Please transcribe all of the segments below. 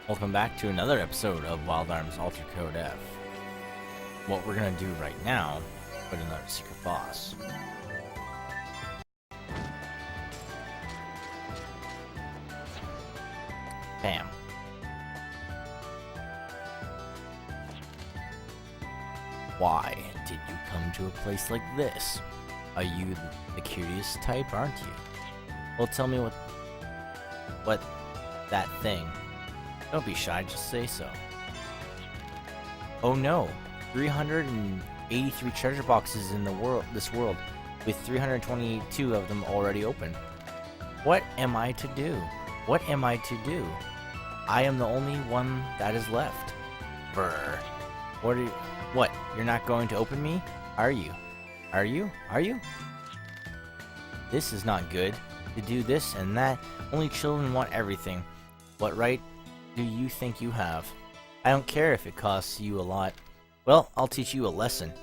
Welcome back to another episode of Wild Arms Alter Code F. What we're gonna do right now, put another secret boss. Bam. Why did you come to a place like this? Are you the curious type, aren't you? Well, tell me what that thing. Don't be shy, just say so. Oh no, 383 treasure boxes in this world, with 322 of them already open. What am I to do? What am I to do? I am the only one that is left. Brr. What? You're not going to open me? Are you? Are you? Are you? This is not good. To do this and that, only children want everything. What right do you think you have? I don't care if it costs you a lot. Well, I'll teach you a lesson.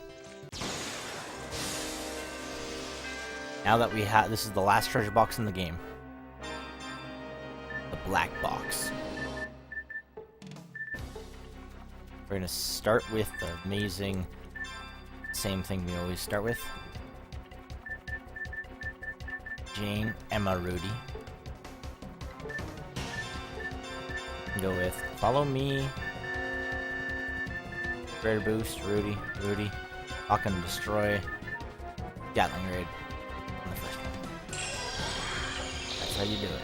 Now that we have, this is the last treasure box in the game. The black box. We're gonna start with the amazing, same thing we always start with. Jane, Emma, Rudy. Go with follow me. Rare boost, Rudy. Lock and destroy. Gatling raid on the first one. That's how you do it.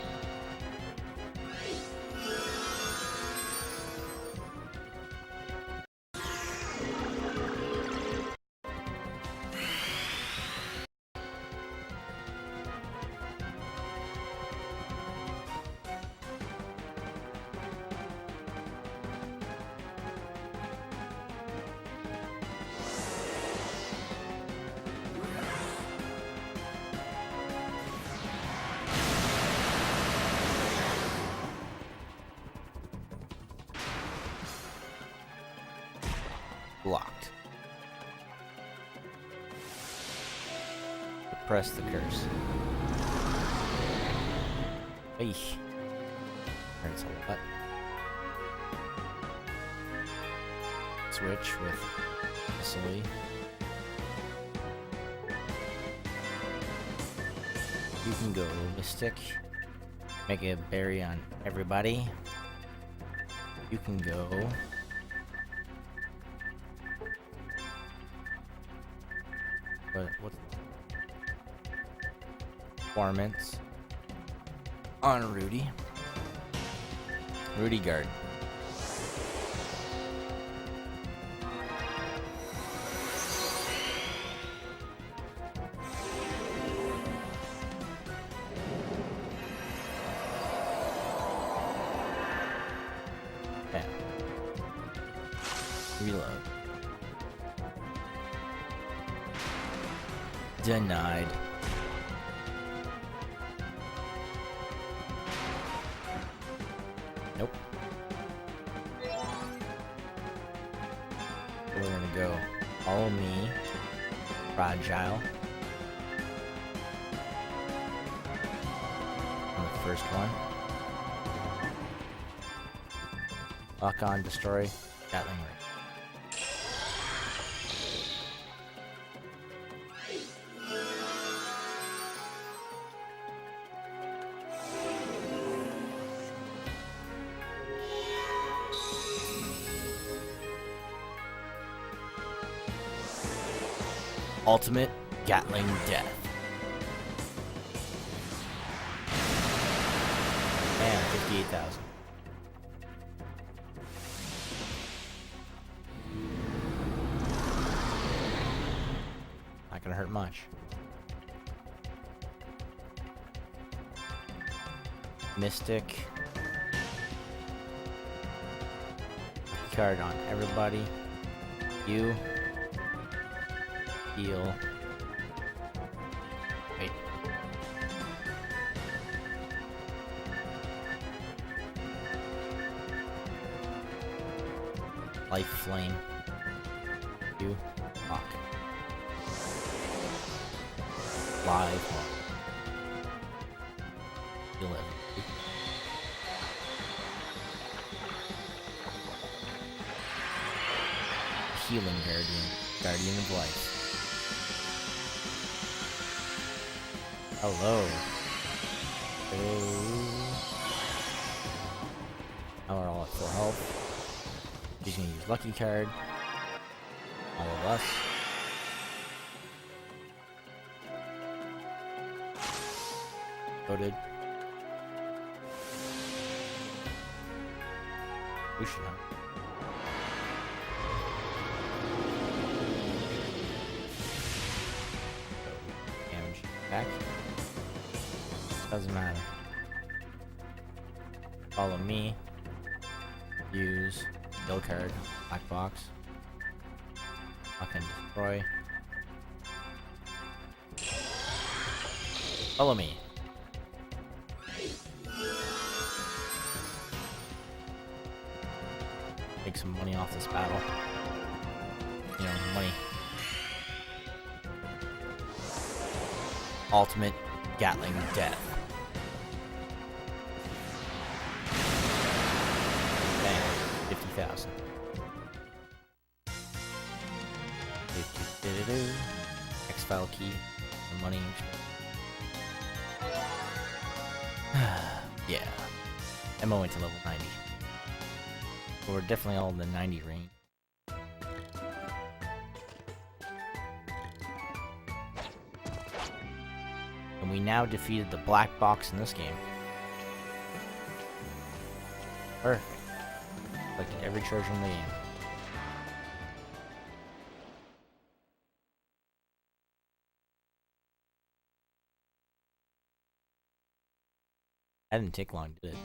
Blocked. Press the curse. Eesh. Hurts a lot. Switch with Silly. You can go Mystic. Make a berry on everybody. You can go what performance on Rudy guard. Yeah. Reload. Denied. Nope. We're gonna go follow me. Fragile. On the first one. Lock on, destroy, Gatling ray. Ultimate Gatling Death. And 58,000. Not gonna hurt much. Mystic. Card on everybody. You. Heal. Wait. Life flame. You. Lock. Live. You live. healing guardian of life. Hello. Now we're all at full health. He's gonna use lucky card. All of us. Loaded. We should have. Damage back. Doesn't matter. Follow me. Use kill card. Black box. Fucking destroy. Follow me. Make some money off this battle. You know, money. Ultimate Gatling death. Bang. 50,000. X-file key. The money. Yeah. Emma went to level 90. But we're definitely all in the 90 range. And we now defeated the black box in this game. Perfect. Collected every treasure in the game. That didn't take long, did it?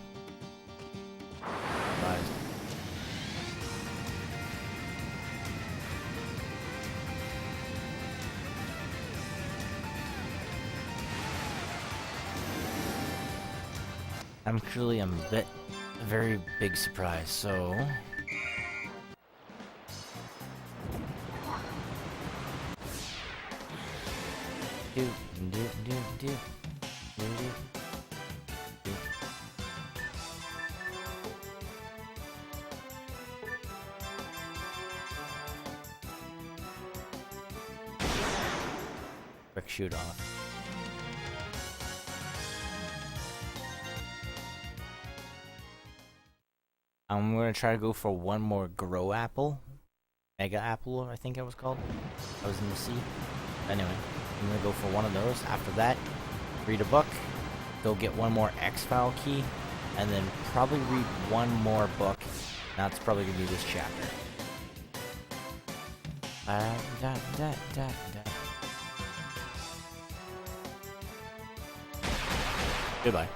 Surprised. I'm truly a very big surprise, so... Quick shoot off. I'm gonna try to go for one more grow apple. Mega apple, I think it was called. I was in the sea. Anyway, I'm gonna go for one of those. After that, read a book. Go get one more X-file key. And then probably read one more book. That's probably gonna be this chapter. Goodbye.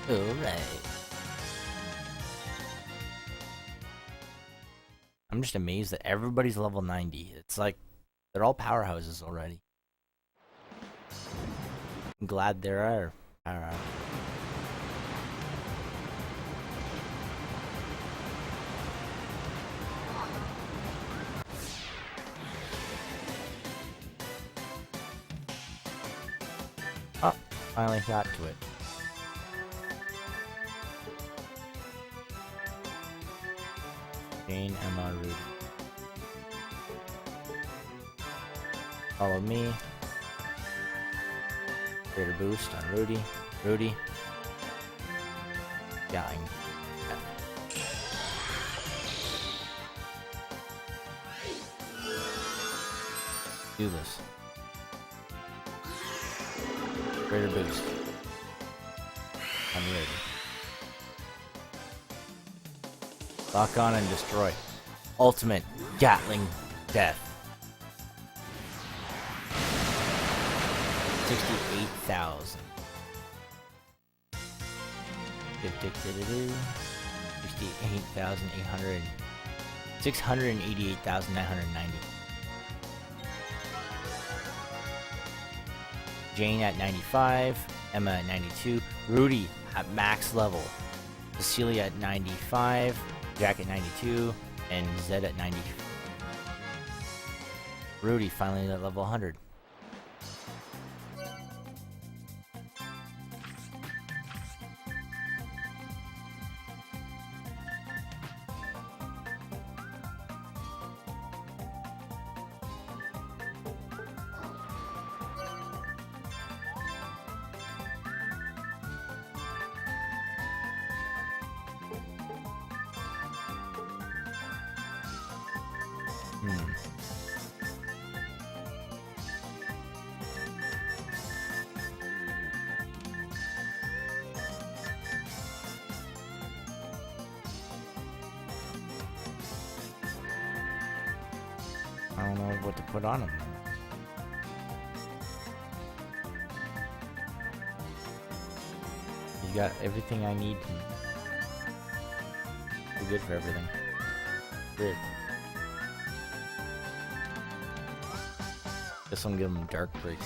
Alright. I'm just amazed that everybody's level 90. It's like they're all powerhouses already. I'm glad there are powerhouses. Oh, finally got to it. Jane, Emma, Rudy. Follow me. Greater boost on Rudy. Rudy. Gatling. Do this. Greater boost. I'm ready. Lock on and destroy. Ultimate Gatling death. 68,000. 68,800. 688,990. Jane at 95. Emma at 92. Rudy at max level. Cecilia at 95. Jack at 92, and Zed at 90. Rudy finally at level 100. Hmm. I don't know what to put on him. You got everything I need. You're good for everything. Good. Guess I'm giving him dark break.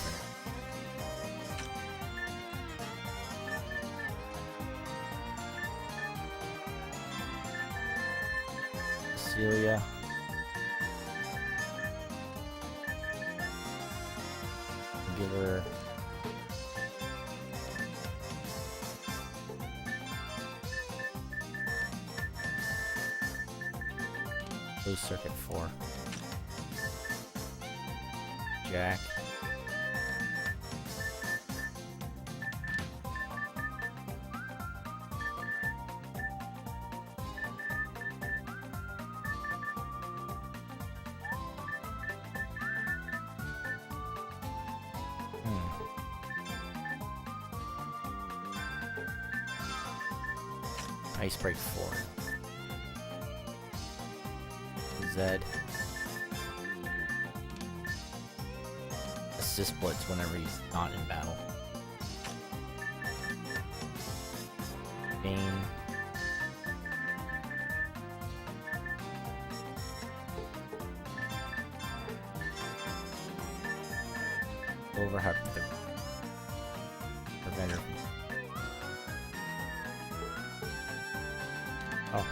Celia. Give her. Closed circuit 4. Jack. Ice break 4. Zed. Assist blitz whenever he's not in battle. Game. Overhead the preventer. Oh,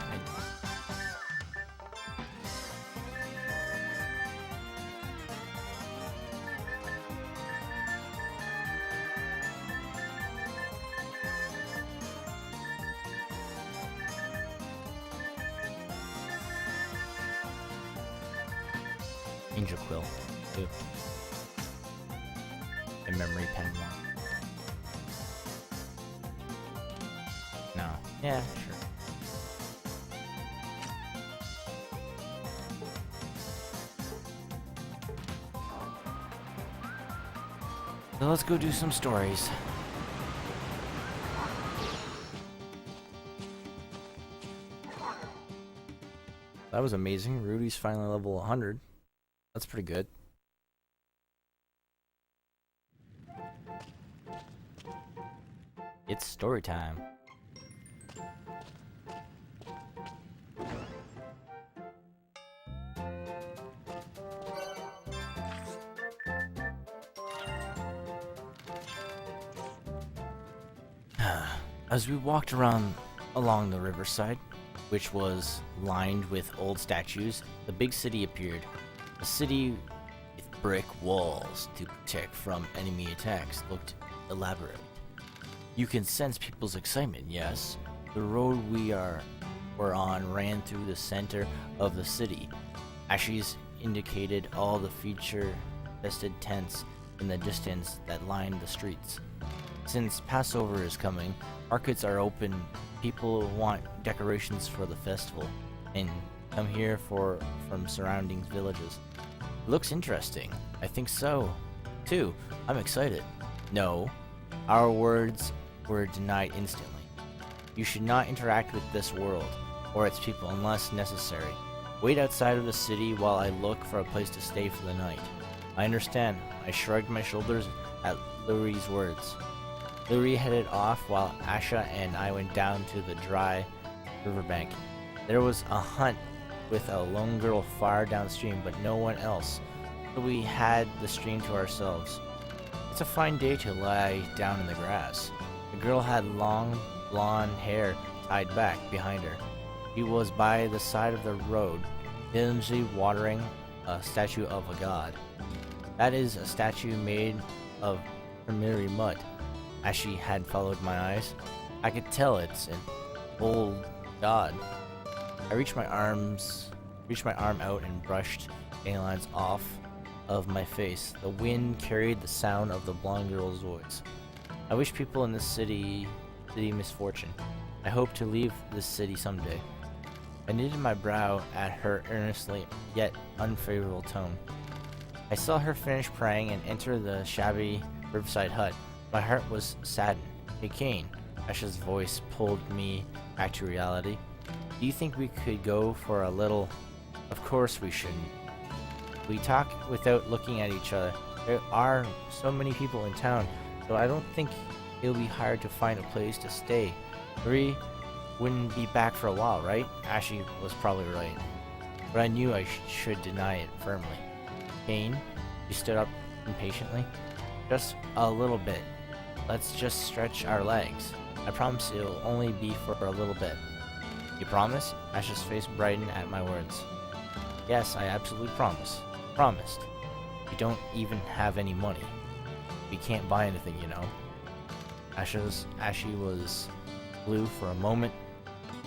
Angel Quill. 2. And Memory Pen 1. No. Yeah, sure. So let's go do some stories. That was amazing. Rudy's finally level 100. That's pretty good. It's story time. As we walked along the riverside, which was lined with old statues, the big city appeared. A city with brick walls to protect from enemy attacks looked elaborate. You can sense people's excitement, yes? The road we were on ran through the center of the city. Ashes indicated all the feature-vested tents in the distance that lined the streets. Since Passover is coming, markets are open. People want decorations for the festival and come here from surrounding villages. It looks interesting. I think so, too. I'm excited. No, our words were denied instantly. You should not interact with this world or its people unless necessary. Wait outside of the city while I look for a place to stay for the night. I understand. I shrugged my shoulders at Lurie's words. Lurie headed off while Asha and I went down to the dry riverbank. There was a hunt with a lone girl far downstream, but no one else, so we had the stream to ourselves. It's a fine day to lie down in the grass. The girl had long, blonde hair tied back behind her. She was by the side of the road, diligently watering a statue of a god. That is a statue made of primary mud. As she had followed my eyes, I could tell it's an old god. I reached my arm out and brushed dandelions off of my face. The wind carried the sound of the blonde girl's voice. I wish people in this city misfortune. I hope to leave this city someday. I knitted my brow at her earnestly yet unfavorable tone. I saw her finish praying and enter the shabby riverside hut. My heart was saddened. Hey, Kane, Asha's voice pulled me back to reality. Do you think we could go for a little? Of course we shouldn't. We talk without looking at each other. There are so many people in town, so I don't think it'll be hard to find a place to stay. Marie wouldn't be back for a while, right? Ashley was probably right. But I knew I should deny it firmly. Kane, she stood up impatiently. Just a little bit. Let's just stretch our legs. I promise it'll only be for a little bit. You promise? Ash's face brightened at my words. Yes, I absolutely promise. Promised. We don't even have any money. We can't buy anything, you know. Ashy was blue for a moment.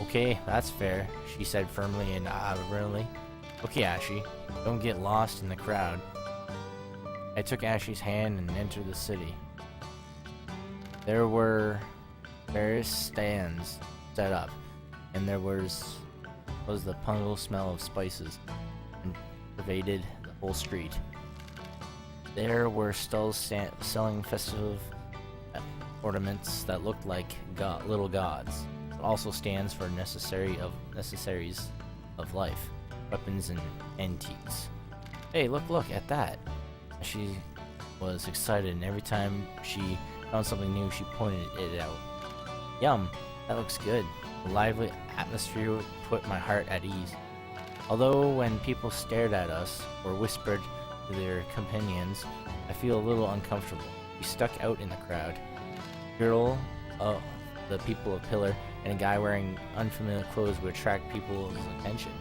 Okay, that's fair, she said firmly and irreverently. Okay, Ashy, don't get lost in the crowd. I took Ashy's hand and entered the city. There were various stands set up, and there was the pungent smell of spices and pervaded the whole street. There were stalls selling festive ornaments that looked like little gods, but also stands for necessaries of life, weapons and antiques. Hey, look at that! She was excited, and every time she found something new, she pointed it out. Yum, that looks good. The lively atmosphere put my heart at ease. Although when people stared at us or whispered to their companions, I feel a little uncomfortable. We stuck out in the crowd. A girl, the people of Pillar, and a guy wearing unfamiliar clothes would attract people's attention.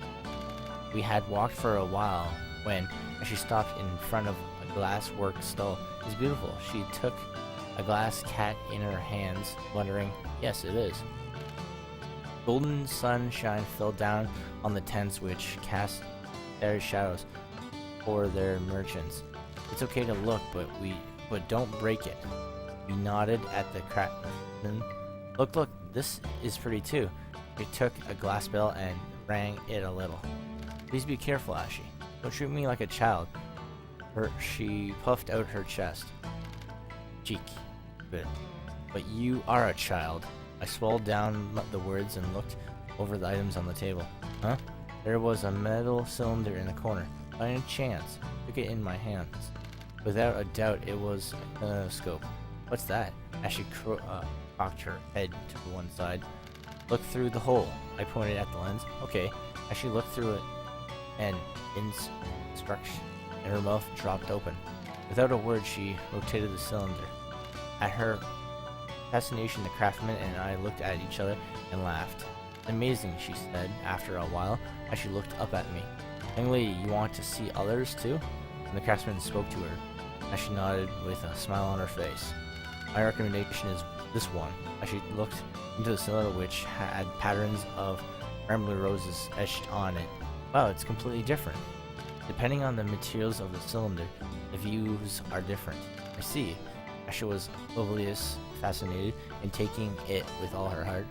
We had walked for a while when she stopped in front of a glass work stall. It was beautiful. She took a glass cat in her hands, muttering, "Yes, it is." Golden sunshine fell down on the tents, which cast their shadows for their merchants. It's okay to look, but don't break it. We nodded at the craftsman. Look, this is pretty too. He took a glass bell and rang it a little. Please be careful, Ashy. Don't treat me like a child. She puffed out her chest. Cheek. Good. But you are a child. I swallowed down the words and looked over the items on the table. Huh? There was a metal cylinder in the corner. By any chance, I took it in my hands. Without a doubt, it was a kinescope. What's that? Ashley cocked her head to one side. Look through the hole. I pointed at the lens. Okay. Ashley looked through it, and instruction, and her mouth dropped open. Without a word, she rotated the cylinder. At her fascination, the craftsman and I looked at each other and laughed. Amazing, she said after a while, as she looked up at me. Young lady, you want to see others too? And the craftsman spoke to her, as she nodded with a smile on her face. My recommendation is this one. As she looked into the cylinder, which had patterns of rambler roses etched on it. Wow, it's completely different. Depending on the materials of the cylinder, the views are different. I see. Asha was oblivious, fascinated, and taking it with all her heart.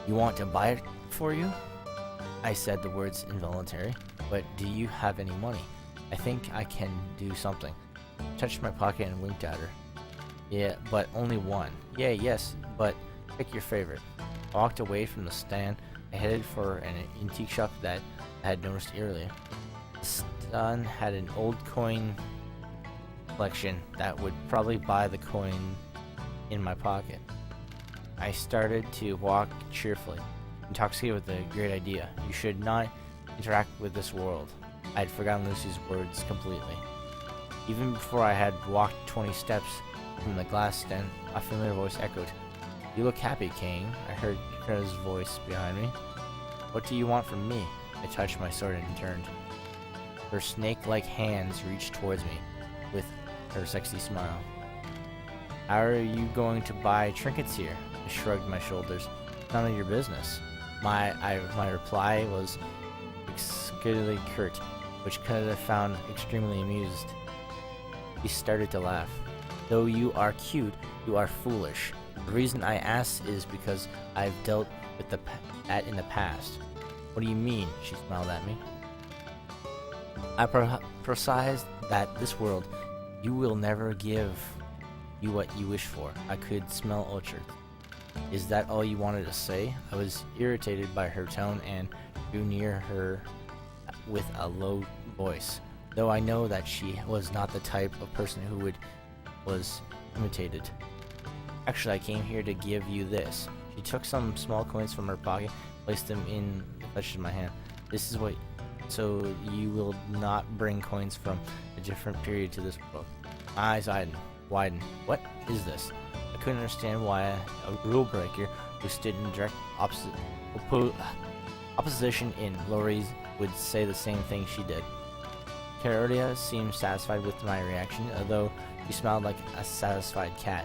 You want to buy it for you? I said the words involuntary. But do you have any money? I think I can do something. I touched my pocket and winked at her. Yeah, but only one. Yeah, yes, but pick your favorite. I walked away from the stand. I headed for an antique shop that I had noticed earlier. The stand had an old coin collection that would probably buy the coin in my pocket. I started to walk cheerfully, intoxicated with the great idea. You should not interact with this world. I had forgotten Lucy's words completely. Even before I had walked 20 steps from the glass stand, a familiar voice echoed. You look happy, Kane. I heard Kara's voice behind me. What do you want from me? I touched my sword and turned. Her snake-like hands reached towards me with her sexy smile. How are you going to buy trinkets here? I shrugged my shoulders. None of your business. My reply was exquisitely curt, which Canada found extremely amused. He started to laugh. Though you are cute, you are foolish. The reason I ask is because I've dealt with that in the past. What do you mean? She smiled at me. I prophesied that this world, you will never give you what you wish for. I could smell orchards. Is that all you wanted to say? I was irritated by her tone and drew near her with a low voice, though I know that she was not the type of person who was imitated. Actually, I came here to give you this. She took some small coins from her pocket, placed them in the clutch of my hand. This is what, so you will not bring coins from a different period to this world. My eyes widened. What is this? I couldn't understand why a rule breaker who stood in direct opposition in Lori's would say the same thing she did. Carodia seemed satisfied with my reaction, although she smiled like a satisfied cat.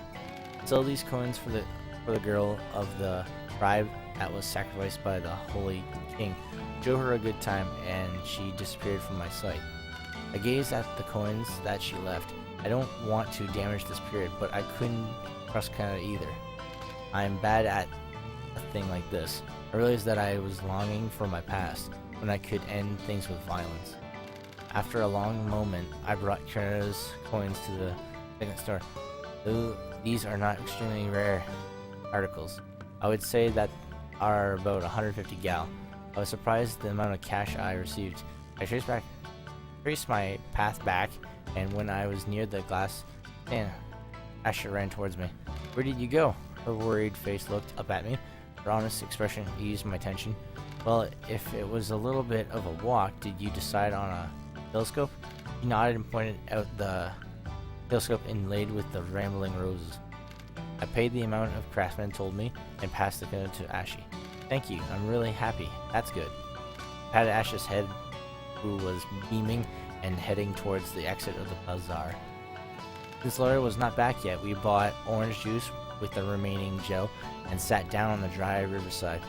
Sell these coins for the girl of the tribe that was sacrificed by the Holy King. Show her a good time, and she disappeared from my sight. I gazed at the coins that she left. I don't want to damage this period, but I couldn't trust Canada either. I am bad at a thing like this. I realized that I was longing for my past, when I could end things with violence. After a long moment, I brought Canada's coins to the second store. Though these are not extremely rare articles, I would say that are about 150 gal. I was surprised at the amount of cash I received. I traced my path back, and when I was near the glass stand, Asha ran towards me. Where did you go? Her worried face looked up at me. Her honest expression eased my tension. Well, if it was a little bit of a walk, did you decide on a telescope? He nodded and pointed out the telescope inlaid with the rambling roses. I paid the amount of craftsman told me and passed the code to Ashi. Thank you, I'm really happy. That's good. I patted Ash's head, who was beaming and heading towards the exit of the bazaar. Since Laura was not back yet, we bought orange juice with the remaining gel and sat down on the dry riverside.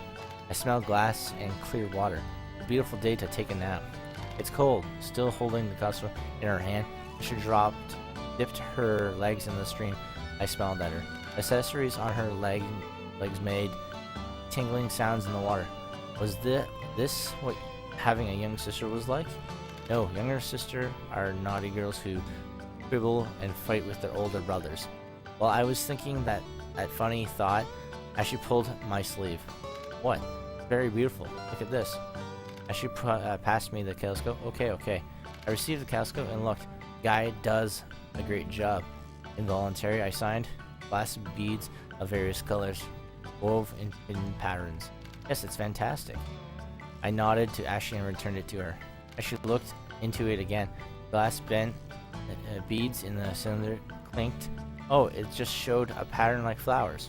I smelled glass and clear water. A beautiful day to take a nap. It's cold. Still holding the glass in her hand, she dipped her legs in the stream. I smiled at her. Accessories on her legs made tingling sounds in the water. Was this what having a young sister was like? No, younger sisters are naughty girls who quibble and fight with their older brothers. While I was thinking that funny thought, as she pulled my sleeve. What? Very beautiful. Look at this. As she passed me the telescope. Okay. I received the telescope and looked. Guy does a great job. Involuntary, I signed. Glass beads of various colors, wove in hidden patterns. Yes, it's fantastic. I nodded to Ashley and returned it to her. As she looked into it again, glass bent, beads in the cylinder clinked. Oh, it just showed a pattern like flowers.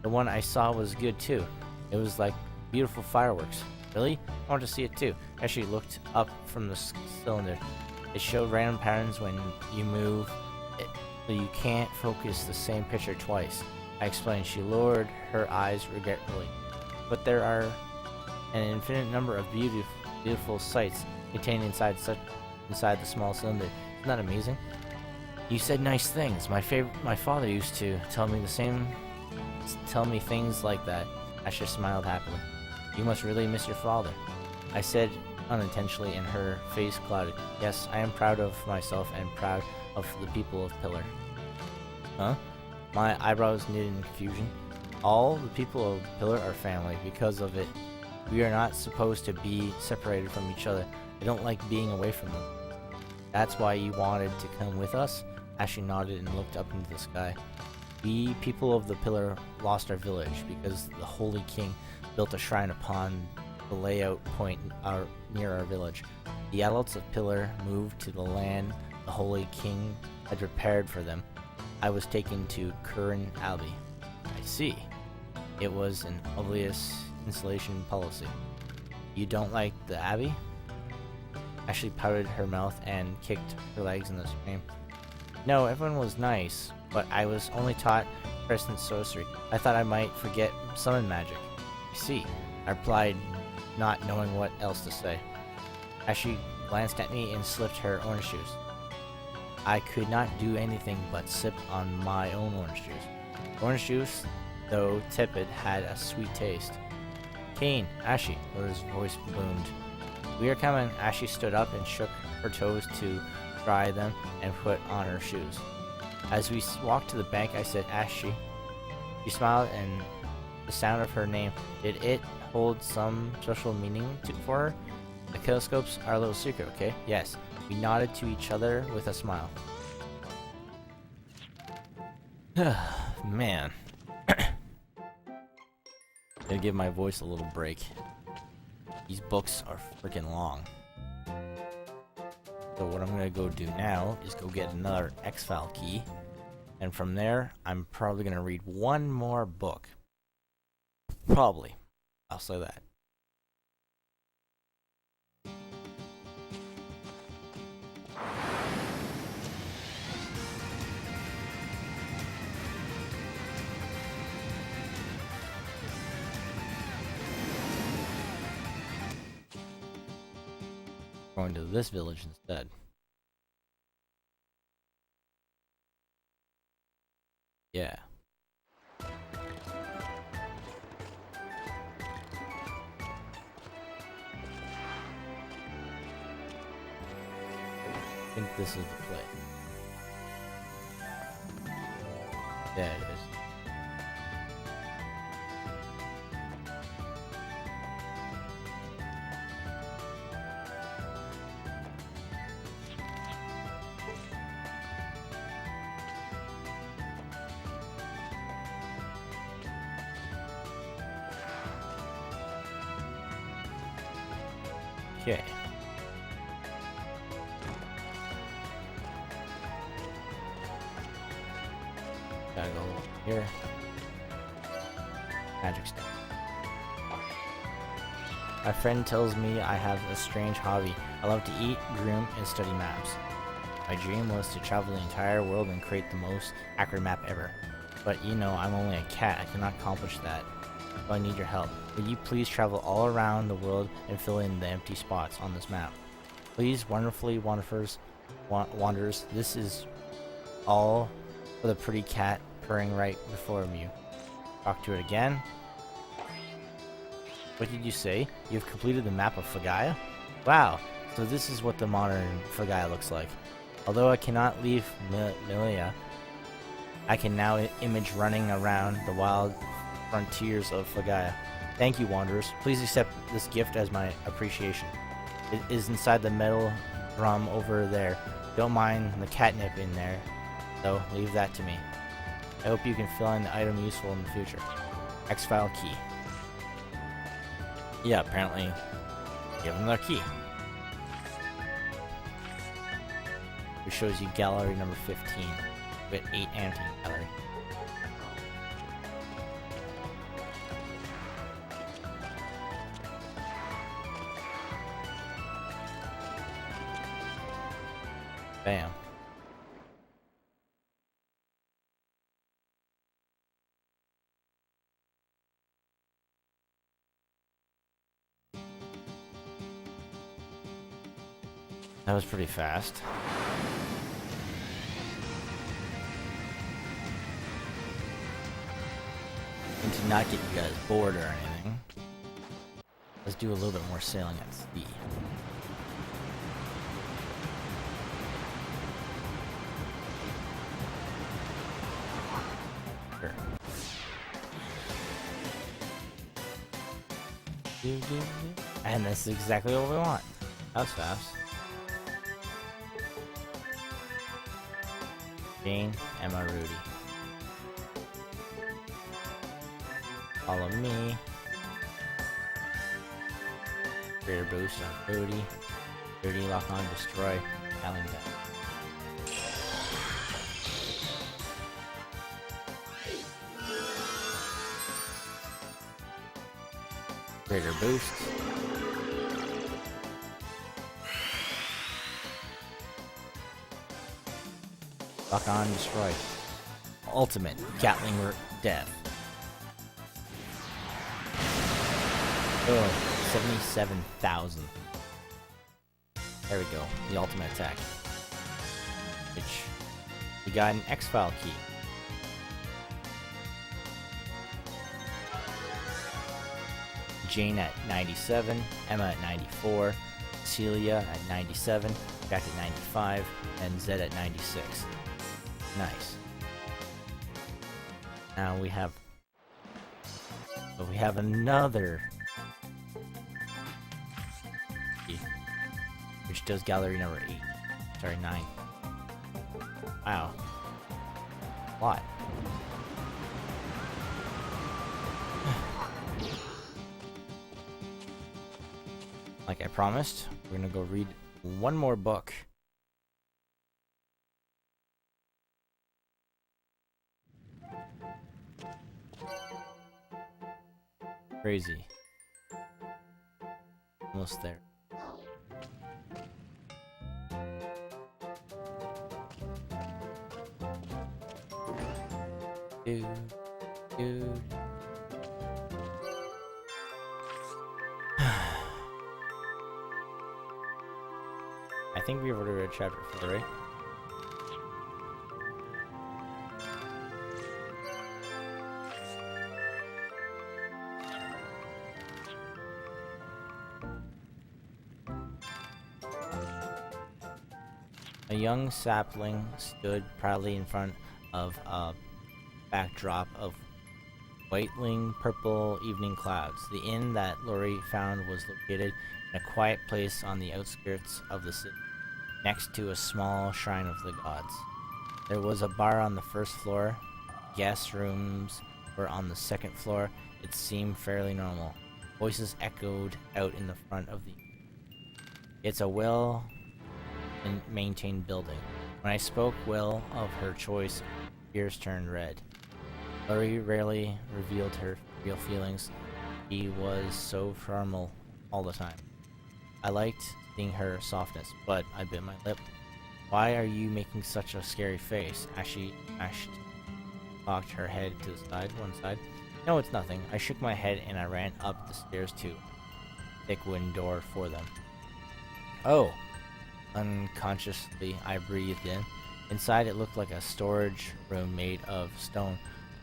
The one I saw was good too. It was like beautiful fireworks. Really? I want to see it too. As she looked up from the cylinder, it showed random patterns when you move it, so you can't focus the same picture twice. I explained. She lowered her eyes regretfully. But there are an infinite number of beautiful sights contained inside the small cylinder. Isn't that amazing? You said nice things. My father used to tell me things like that. Asha smiled happily. You must really miss your father. I said unintentionally, and her face clouded. Yes, I am proud of myself and proud of the people of Pillar. Huh? My eyebrows knitted in confusion. All the people of Pillar are family. Because of it, we are not supposed to be separated from each other. I don't like being away from them. That's why you wanted to come with us? Ashley nodded and looked up into the sky. We, people of the Pillar, lost our village because the Holy King built a shrine upon the layout point near our village. The adults of Pillar moved to the land the Holy King had prepared for them. I was taken to Curran Abbey. I see. It was an obvious installation policy. You don't like the Abbey? Ashley pouted her mouth and kicked her legs in the stream. No, everyone was nice, but I was only taught present sorcery. I thought I might forget summon magic. I see, I replied, not knowing what else to say. As she glanced at me and slipped her orange juice. I could not do anything but sip on my own orange juice. Orange juice, though tepid, had a sweet taste. Kane, Ashy, Laura's voice boomed. We are coming. Ashy stood up and shook her toes to dry them and put on her shoes. As we walked to the bank, I said, Ashy. She smiled, and the sound of her name, did it hold some special meaning for her? The telescope's our little secret, okay? Yes. We nodded to each other with a smile. Man. Gonna give my voice a little break. These books are freaking long. So what I'm gonna go do now is go get another X-File key. And from there, I'm probably gonna read one more book. Probably. I'll say that. Going to this village instead. Yeah. I think this is the place. Yeah, it is. Okay. Gotta go over here. Magic stone. My friend tells me I have a strange hobby. I love to eat, groom, and study maps. My dream was to travel the entire world and create the most accurate map ever. But you know, I'm only a cat. I cannot accomplish that. So I need your help. Would you please travel all around the world and fill in the empty spots on this map? Please, wonderfully wanderers, this is all for the pretty cat purring right before you. Talk to it again. What did you say? You've completed the map of Fagaia? Wow, so this is what the modern Fagaia looks like. Although I cannot leave Milia, I can now image running around the wild frontiers of Fagaia. Thank you, wanderers. Please accept this gift as my appreciation. It is inside the metal drum over there. Don't mind the catnip in there, though. Leave that to me. I hope you can find the item useful in the future. X-File key. Yeah, apparently, give them their key. Which shows you gallery number 15. With 8 anti-gallery. Bam. That was pretty fast. And to not get you guys bored or anything, let's do a little bit more sailing at sea. Sure. And this is exactly what we want. That was fast. Jane, Emma, Rudy. Follow me. Greater boost on Rudy. Rudy, lock on, destroy. Allen down. Greater boost. Lock on, destroy. Ultimate Gatling death. Oh, 77,000. There we go. The ultimate attack. Which we got an X-File key. Jane at 97, Emma at 94, Celia at 97, Jack at 95, and Zed at 96. Nice. Now we have another key, which does gallery number 8. Sorry, 9. Wow. A lot. Like I promised, we're gonna go read one more book. Crazy. Almost there. Dude. I think we've already read chapter 4, right? A young sapling stood proudly in front of a backdrop of whitening purple evening clouds. The inn that Lori found was located in a quiet place on the outskirts of the city, next to a small shrine of the gods. There was a bar on the first floor. Guest rooms were on the second floor. It seemed fairly normal. Voices echoed out in the front of the It's a well-maintained building. When I spoke well of her choice, ears turned red. Lori rarely revealed her real feelings. She was so formal all the time. I liked seeing her softness, but I bit my lip. Why are you making such a scary face? Ashley cocked her head to the side, one side. No, it's nothing. I shook my head and I ran up the stairs to thick wooden door for them. Oh! Unconsciously, I breathed in. Inside, it looked like a storage room made of stone.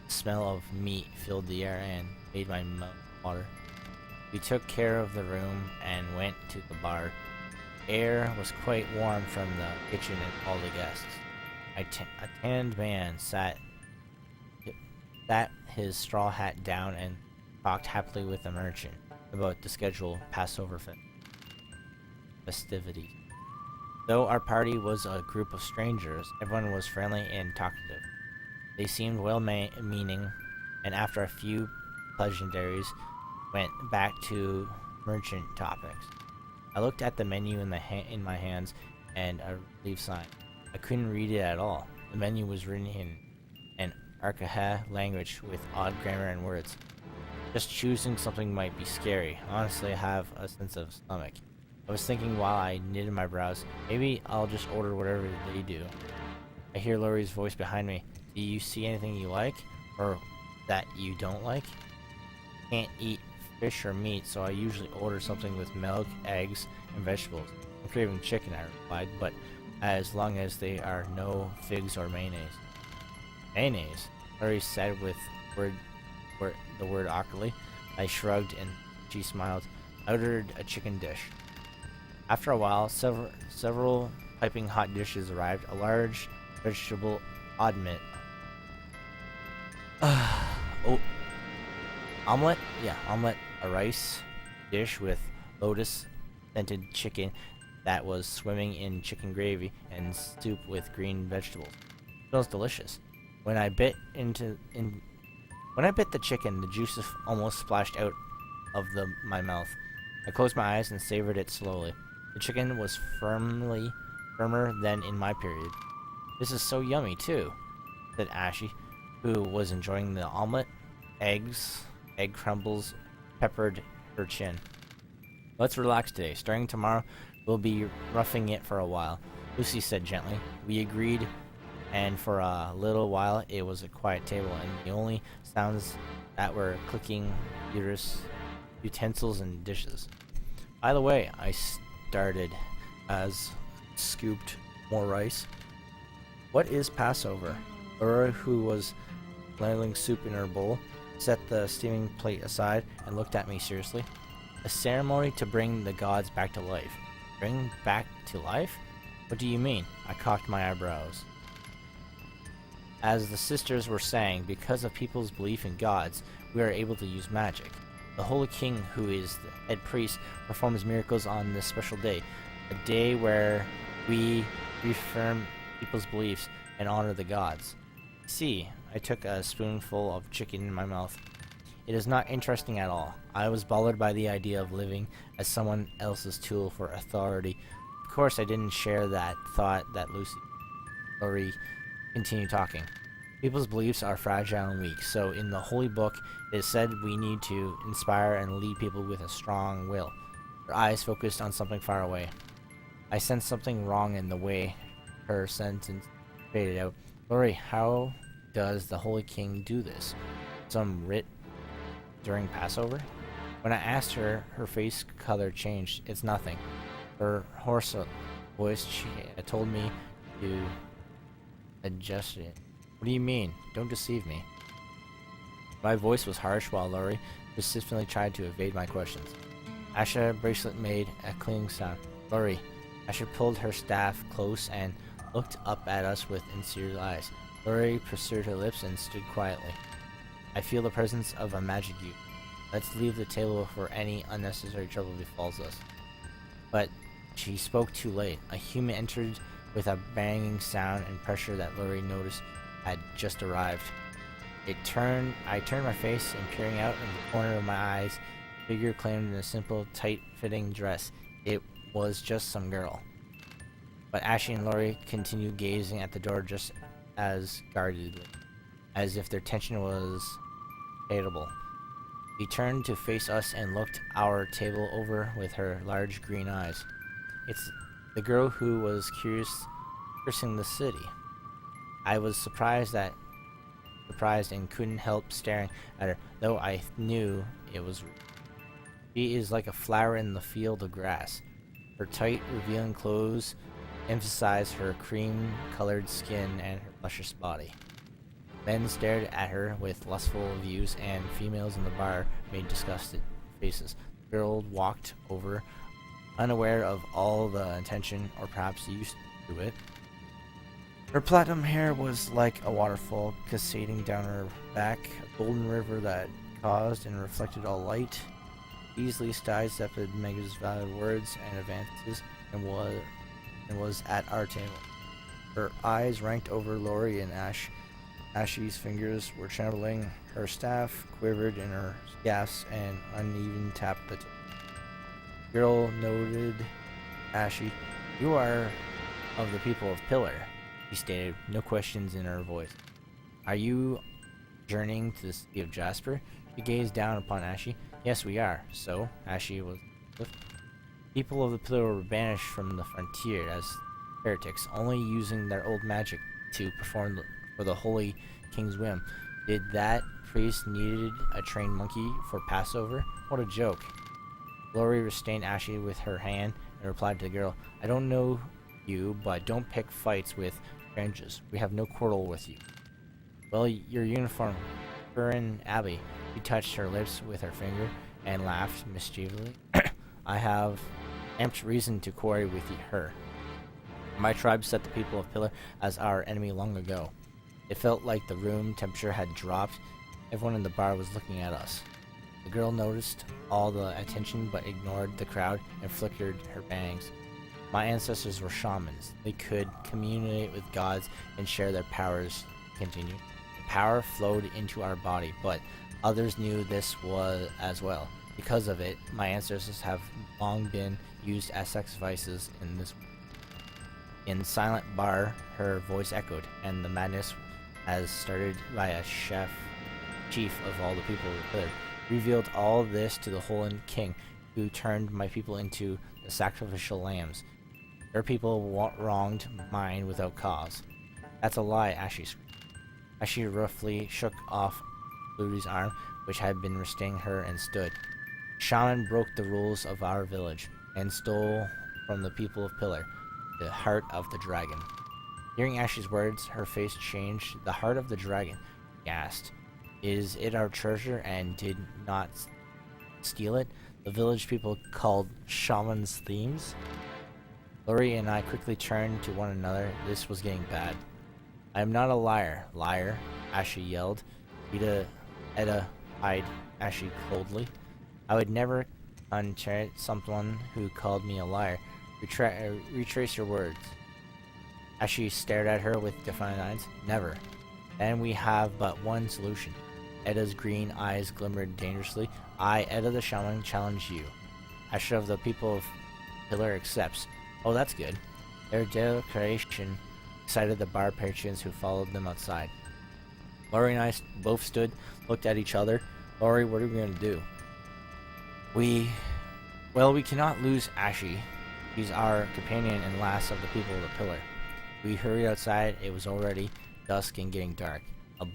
The smell of meat filled the air and made my mouth water. We took care of the room and went to the bar. Air was quite warm from the kitchen and all the guests. A tanned man sat his straw hat down and talked happily with a merchant about the scheduled Passover festivities. Though our party was a group of strangers, everyone was friendly and talkative. They seemed well-meaning, and after a few pleasantries, went back to merchant topics. I looked at the menu in my hands and a relief sign. I couldn't read it at all. The menu was written in an Archaha language with odd grammar and words. Just choosing something might be scary. Honestly, I have a sense of stomach. I was thinking while I knitted my brows, maybe I'll just order whatever they do. I hear Lori's voice behind me. Do you see anything you like? Or that you don't like? Can't eat fish or meat, so I usually order something with milk, eggs, and vegetables. I'm craving chicken, I replied, but as long as they are no figs or mayonnaise. Mayonnaise? Lori said with the word awkwardly. I shrugged and she smiled. I ordered a chicken dish. After a while, several piping hot dishes arrived. A large vegetable omelet. Omelet? Yeah, omelet. A rice dish with lotus-scented chicken that was swimming in chicken gravy and soup with green vegetables. It smells delicious. When I bit the chicken, the juices almost splashed out of my mouth. I closed my eyes and savored it slowly. The chicken was firmer than in my period. This is so yummy too, said Ashy, who was enjoying the omelet. Egg crumbles peppered her chin. Let's relax today. Starting tomorrow, we'll be roughing it for a while, Lucy said gently. We agreed, and for a little while it was a quiet table, and the only sounds that were clicking utensils and dishes. By the way, I started as scooped more rice. What is Passover? Laura, who was ladling soup in her bowl, set the steaming plate aside, and looked at me seriously. A ceremony to bring the gods back to life. Bring back to life? What do you mean? I cocked my eyebrows. As the sisters were saying, because of people's belief in gods, we are able to use magic. The Holy King, who is the head priest, performs miracles on this special day, a day where we reaffirm people's beliefs and honor the gods. See, I took a spoonful of chicken in my mouth. It is not interesting at all. I was bothered by the idea of living as someone else's tool for authority. Of course, I didn't share that thought that Lori continued talking. People's beliefs are fragile and weak, so in the Holy Book, it is said we need to inspire and lead people with a strong will. Her eyes focused on something far away. I sensed something wrong in the way her sentence faded out. Lori, how does the Holy King do this? Some rite during Passover? When I asked her, her face color changed. It's nothing. Her hoarse voice told me to adjust it. What do you mean? Don't deceive me. My voice was harsh while Lori persistently tried to evade my questions. Asha bracelet made a clinking sound. Lori, Asha pulled her staff close and looked up at us with sincere eyes. Lori pursued her lips and stood quietly. I feel the presence of a magic youth. Let's leave the table before any unnecessary trouble befalls us. But she spoke too late. A human entered with a banging sound and pressure that Lori noticed had just arrived. I turned my face, and peering out in the corner of my eyes, a figure clad in a simple, tight-fitting dress. It was just some girl. But Ashley and Lori continued gazing at the door just as guardedly, as if their tension was palpable. She turned to face us and looked our table over with her large green eyes. It's the girl who was cursing the city. I was surprised and couldn't help staring at her, though I knew it was. She is like a flower in the field of grass. Her tight, revealing clothes emphasize her cream-colored skin and her luscious body. Men stared at her with lustful views, and females in the bar made disgusted faces. The girl walked over, unaware of all the attention, or perhaps used to it. Her platinum hair was like a waterfall cascading down her back, a golden river that caused and reflected all light, easily sidestepped Mega's valid words and advances, and was at our table. Her eyes ranked over Lori and Ash. Ashy's fingers were trembling. Her staff quivered in her gasps and uneven tapped the table. The girl noted Ashy. You are of the people of Pillar, she stated, no questions in her voice. Are you journeying to the city of Jasper? She gazed down upon Ashy. Yes, we are. So, Ashy was. People of the Pillar were banished from the frontier as heretics, only using their old magic to perform for the Holy King's whim. Did that priest needed a trained monkey for Passover? What a joke. Lori restrained Ashley with her hand and replied to the girl, I don't know you, but don't pick fights with strangers. We have no quarrel with you. Well, your uniform, Furin Abbey. She touched her lips with her finger and laughed mischievously. I have amped reason to quarrel with her. My tribe set the people of Pillar as our enemy long ago. It felt like the room temperature had dropped. Everyone in the bar was looking at us. The girl noticed all the attention but ignored the crowd and flickered her bangs. My ancestors were shamans. They could communicate with gods and share their powers. Continued. The power flowed into our body, but others knew this was as well. Because of it, my ancestors have long been used as sacrifices in this. In the silent bar, her voice echoed, and the madness, as started by a chief of all the people of the Pillar, revealed all this to the Holy King, who turned my people into the sacrificial lambs. Their people wronged mine without cause. That's a lie, Ashy screamed. Ashy roughly shook off Ludi's arm, which had been restraining her, and stood. Shaman broke the rules of our village and stole from the people of Pillar the heart of the dragon. Hearing Ashy's words, her face changed. The heart of the dragon, she gasped. Is it our treasure and did not steal it? The village people called shaman's themes? Lori and I quickly turned to one another. This was getting bad. I am not a liar, liar, Ashley yelled. Eda eyed Ashley coldly. I would never uncharge someone who called me a liar. Retrace your words. Ashley stared at her with defiant eyes. Never. Then we have but one solution. Eda's green eyes glimmered dangerously. I, Eda the Shaman, challenge you. Ashley of the people of Pillar accepts. Oh, that's good. Their declaration excited the bar patrons who followed them outside. Laurie and I both stood, looked at each other. Laurie, what are we going to do? We cannot lose Ashley. She's our companion and last of the people of the Pillar. We hurried outside. It was already dusk and getting dark. A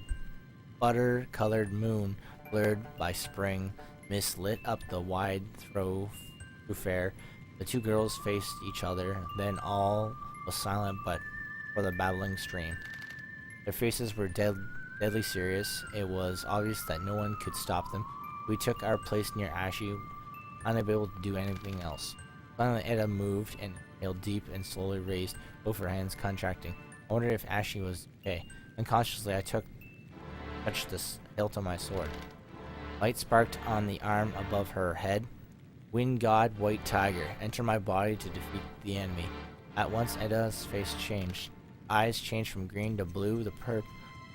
butter-colored moon, blurred by spring mist, lit up the wide thoroughfare. The two girls faced each other. Then all was silent but for the babbling stream. Their faces were deadly serious. It was obvious that no one could stop them. We took our place near Ashley, unable to do anything else. Finally, Eda moved and inhaled deep and slowly raised both her hands, contracting. I wondered if Ashley was okay. Unconsciously, I touched the hilt of my sword. Light sparked on the arm above her head. Wind god, white tiger, enter my body to defeat the enemy. At once, Eda's face changed. Eyes changed from green to blue. The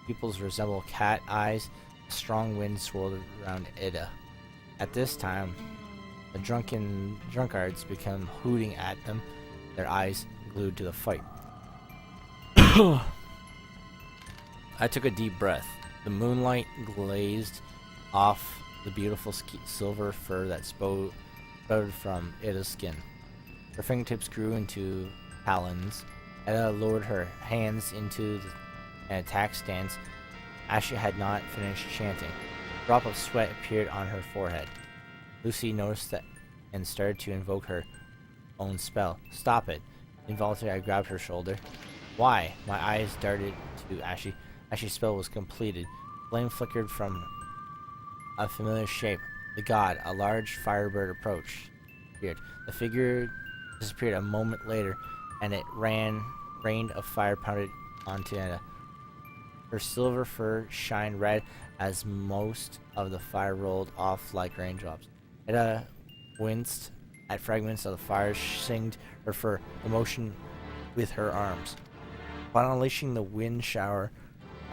pupils resembled cat eyes. A strong wind swirled around Eda. At this time, the drunkards began hooting at them, their eyes glued to the fight. I took a deep breath. The moonlight glazed off the beautiful silver fur that sprouted from Eda's skin. Her fingertips grew into talons. Eda lowered her hands into an attack stance. Ashley had not finished chanting. A drop of sweat appeared on her forehead. Lucy noticed that and started to invoke her own spell. Stop it. Involuntarily, I grabbed her shoulder. Why? My eyes darted to Ashley. Ashley's spell was completed. Flame flickered from a familiar shape. The god, a large firebird, approached. The figure disappeared a moment later, and it rained of fire pounded onto Eda. Her silver fur shined red as most of the fire rolled off like raindrops. Eda winced at fragments of the fire, singed her fur, emotion with her arms. Upon unleashing the wind shower,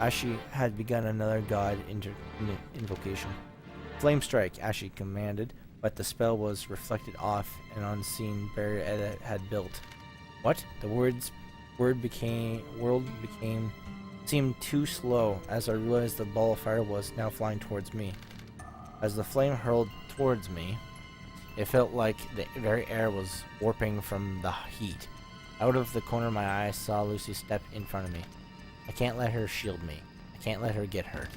Ashley had begun another god invocation. Flame strike, Ashley commanded, but the spell was reflected off an unseen barrier Eda had built. What? The world seemed too slow as I realized the ball of fire was now flying towards me. As the flame hurled towards me, it felt like the very air was warping from the heat. Out of the corner of my eye, I saw Lucy step in front of me. I can't let her shield me. I can't let her get hurt.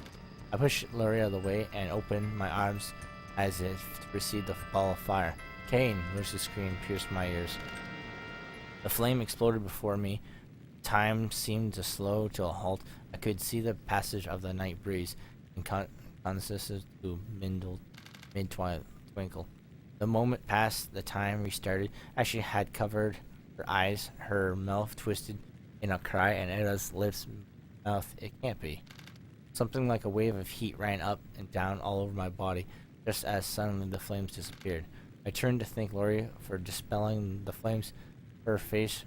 I pushed Laurie out of the way and opened my arms as if to receive the ball of fire. Cain! Lucy's scream pierced my ears. The flame exploded before me. Time seemed to slow to a halt. I could see the passage of the night breeze and consisted to mid-twinkle. The moment passed, the time restarted. Ashley had covered her eyes, her mouth twisted in a cry, and Eda's lips mouth. It can't be. Something like a wave of heat ran up and down all over my body, just as suddenly the flames disappeared. I turned to thank Laurie for dispelling the flames. Her face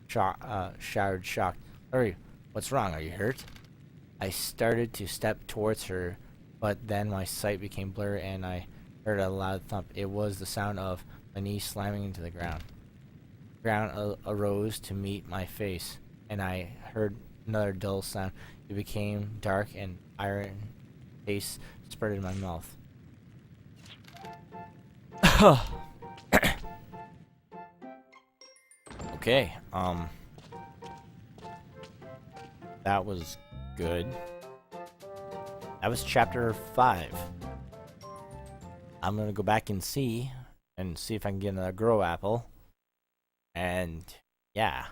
showered shocked. Laurie, what's wrong? Are you hurt? I started to step towards her, but then my sight became blurry and I heard a loud thump. It was the sound of my knees slamming into the ground. The ground arose to meet my face, and I heard another dull sound. It became dark and iron taste spread in my mouth. Okay, that was good. That was chapter 5. I'm gonna go back and see if I can get another grow apple. And yeah.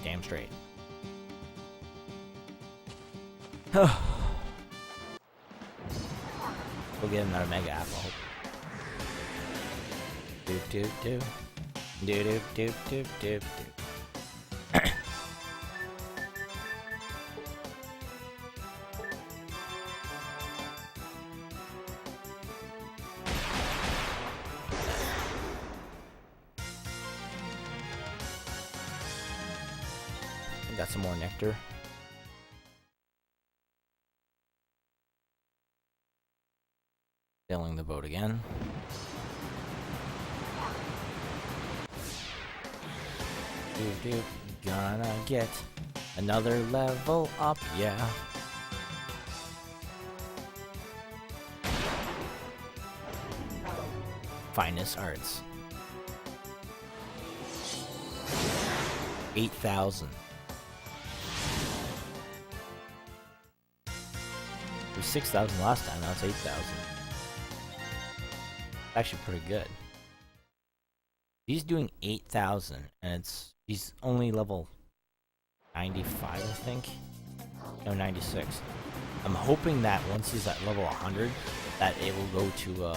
Damn straight. We'll get another mega apple. Doop doop doop. Doop doop doop doop doop. Got some more nectar. Sailing the boat again. Gonna get another level up, yeah. Finest arts. 8,000. It was 6,000 last time, now it's 8,000. Actually pretty good. He's doing 8,000, and he's only level 95, I think. No, 96. I'm hoping that once he's at level 100, that it will go to,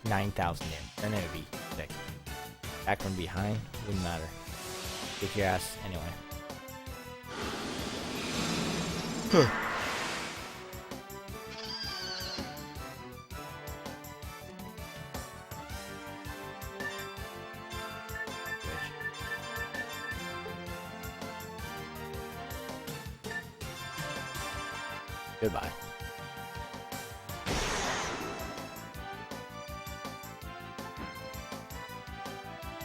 9,000 in. Then it would be sick. Back from behind, wouldn't matter. Kick your ass anyway. Goodbye.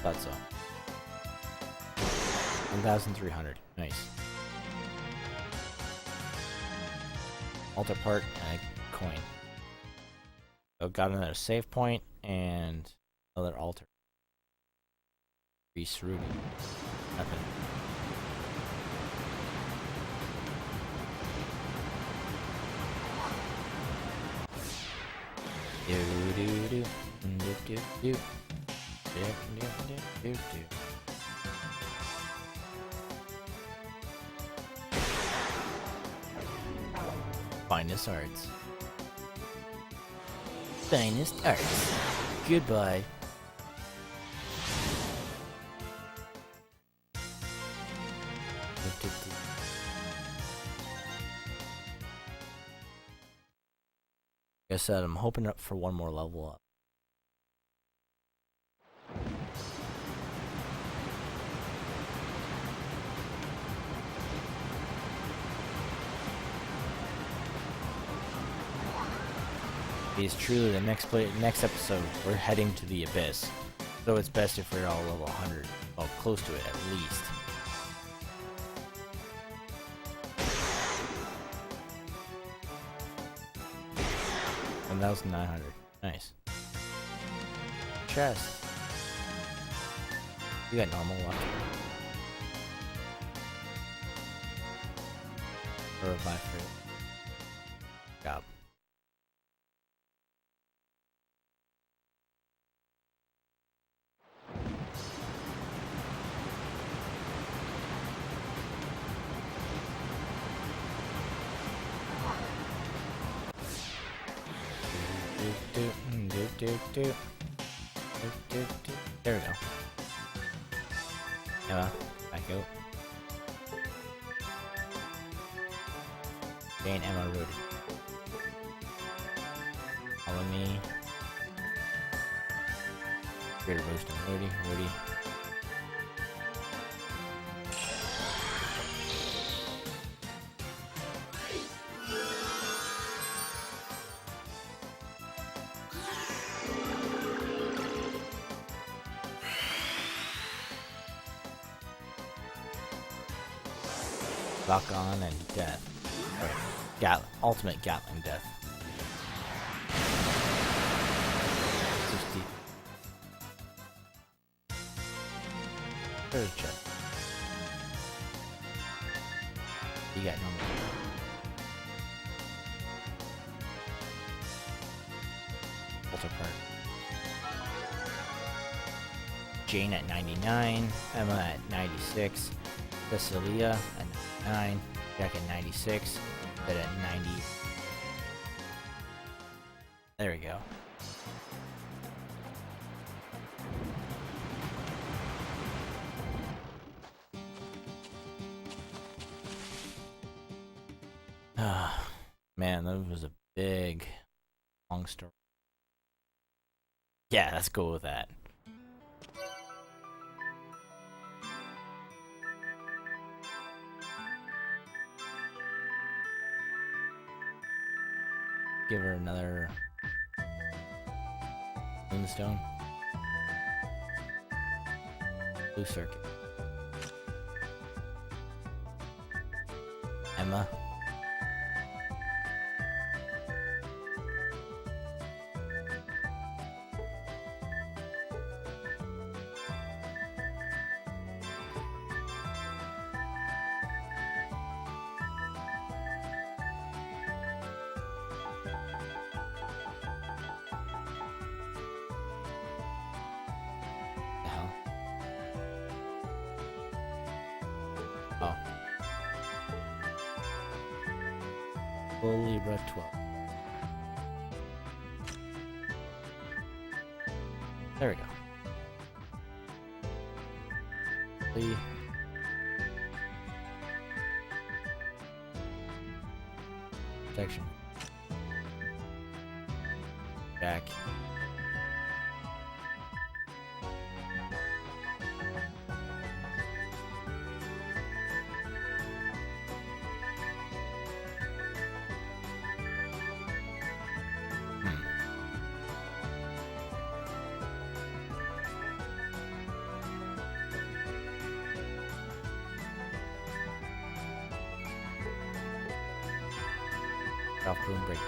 Thought so. 1,300. Nice. Altar part and a coin. So got another save point and another altar. Reese Ruby. Nothing. Do do do do do do do do. Finest arts. Finest arts. Goodbye. Like I said, I'm hoping up for one more level up. It is truly the next episode. We're heading to the abyss, so it's best if we're all level 100, well, close to it at least. And that was 900. Nice. Chest. You got normal luck. Or a buy fruit. Job. There we go. Emma, back out. Jane, Emma, Rudy. Follow me. Greater boost on Rudy, Rudy. Lock on and death. Or ultimate Gatling death. 60. There's chest. You got normal. Altar part. Jane at 99. Emma at 96. Cecilia at 9. Jack at 96. Bed at 90. There we go. Man, that was a big, long story. Yeah, let's go with that. Give her another moonstone. Blue circuit. Emma. Oh. Full Libra 12. There we go. Protection. Jack. Off room break 2.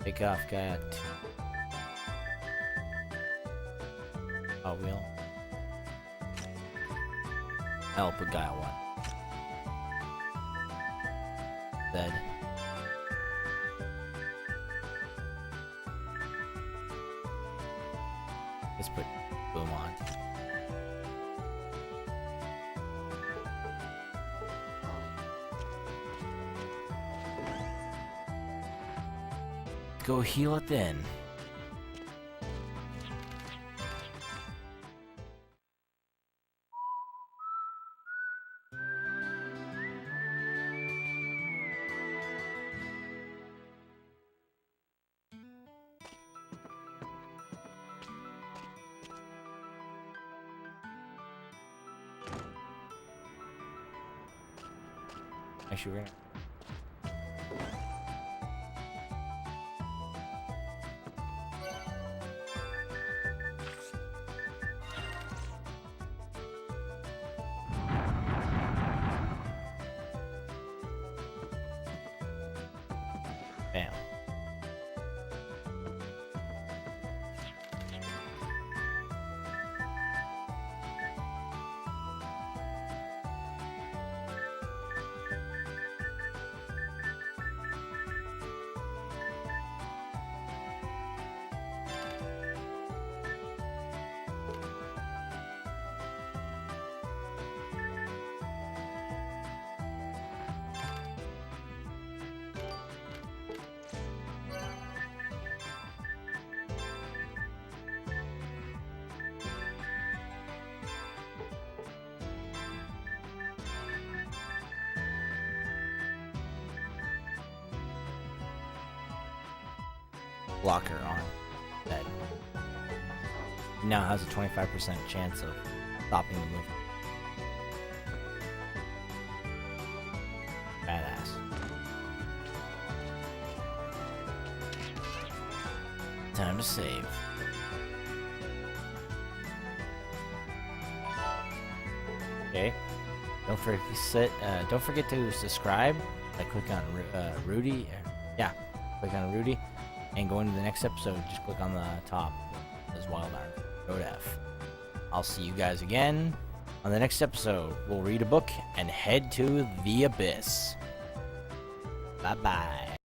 Take off guy at 2. Oh, wheel. Help a guy at 1. Dead. Let's put boom on. Go heal it then. Actually, we're gonna... Bam. Blocker on bed. Now has a 25% chance of stopping the movement. Badass. Time to save. Okay. Don't forget to subscribe. Click on Rudy. Yeah, click on Rudy. And going to the next episode, just click on the top as Wild Iron. Go to F. I'll see you guys again On the next episode, we'll read a book and head to the abyss. Bye-bye.